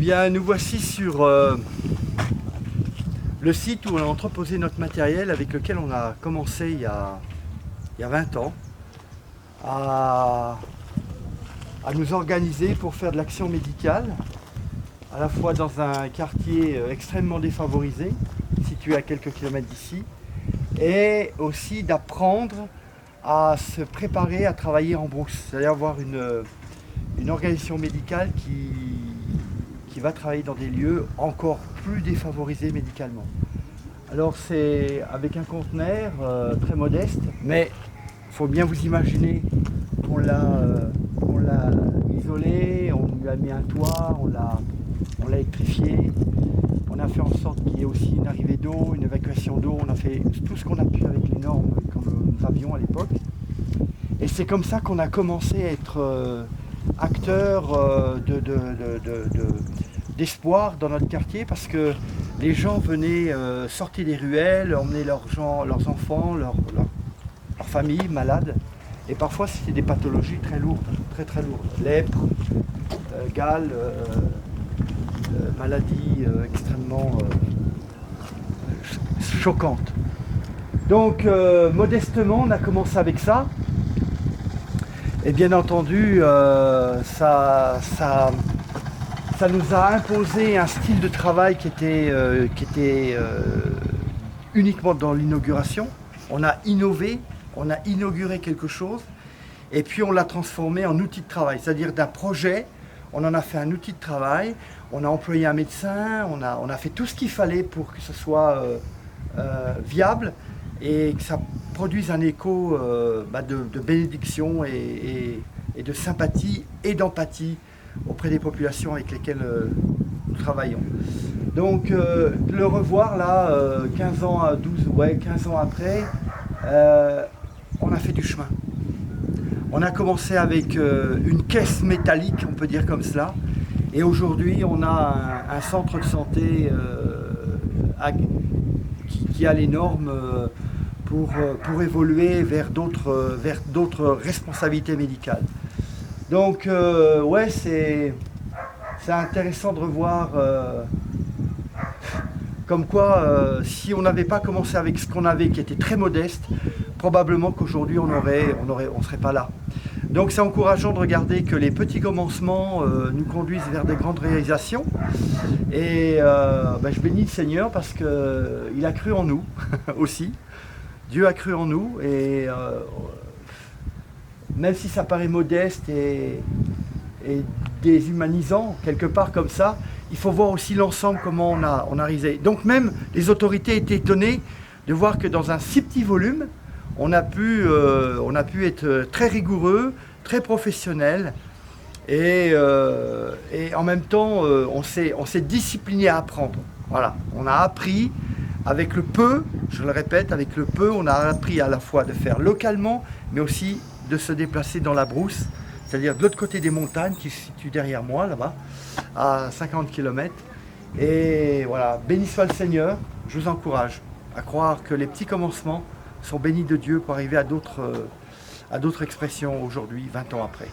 bien, nous voici sur le site où on a entreposé notre matériel avec lequel on a commencé il y a 20 ans à nous organiser pour faire de l'action médicale, à la fois dans un quartier extrêmement défavorisé, situé à quelques kilomètres d'ici, et aussi d'apprendre à se préparer à travailler en brousse, c'est-à-dire avoir une organisation médicale qui va travailler dans des lieux encore plus défavorisés médicalement. Alors c'est avec un conteneur très modeste, mais il faut bien vous imaginer qu'on l'a isolé, on lui a mis un toit, on l'a électrifié, on a fait en sorte qu'il y ait aussi une arrivée d'eau, une évacuation d'eau, on a fait tout ce qu'on a pu avec les normes que nous avions à l'époque. Et c'est comme ça qu'on a commencé à être acteur d'espoir dans notre quartier, parce que les gens venaient sortir des ruelles, emmener leurs enfants, leurs familles malades. Et parfois c'était des pathologies très lourdes, très lourdes. Lèpre, gale, maladies extrêmement choquantes. Donc modestement on a commencé avec ça. Et bien entendu, ça nous a imposé un style de travail qui était uniquement dans l'inauguration. On a innové, on a inauguré quelque chose, et puis on l'a transformé en outil de travail. C'est-à-dire d'un projet, on en a fait un outil de travail, on a employé un médecin, on a fait tout ce qu'il fallait pour que ce soit viable et que ça produise un écho de bénédiction et de sympathie et d'empathie auprès des populations avec lesquelles nous travaillons. Donc le revoir là, 15 ans après, on a fait du chemin. On a commencé avec une caisse métallique, on peut dire comme cela, et aujourd'hui on a un centre de santé qui a les normes pour évoluer vers d'autres responsabilités médicales. Donc ouais, c'est intéressant de revoir comme quoi si on n'avait pas commencé avec ce qu'on avait qui était très modeste, probablement qu'aujourd'hui on serait pas là. Donc c'est encourageant de regarder que les petits commencements nous conduisent vers des grandes réalisations. Et je bénis le Seigneur parce qu'il a cru en nous aussi. Dieu a cru en nous, et même si ça paraît modeste et déshumanisant quelque part comme ça, il faut voir aussi l'ensemble, comment on a réalisé. Donc même les autorités étaient étonnées de voir que dans un si petit volume, on a pu être très rigoureux, très professionnel, et en même temps on s'est discipliné à apprendre. Voilà, on a appris avec le peu, je le répète, avec le peu, on a appris à la fois de faire localement, mais aussi de se déplacer dans la brousse, c'est-à-dire de l'autre côté des montagnes qui se situent derrière moi, là-bas, à 50 km. Et voilà, béni soit le Seigneur, je vous encourage à croire que les petits commencements sont bénis de Dieu pour arriver à d'autres expressions aujourd'hui, 20 ans après.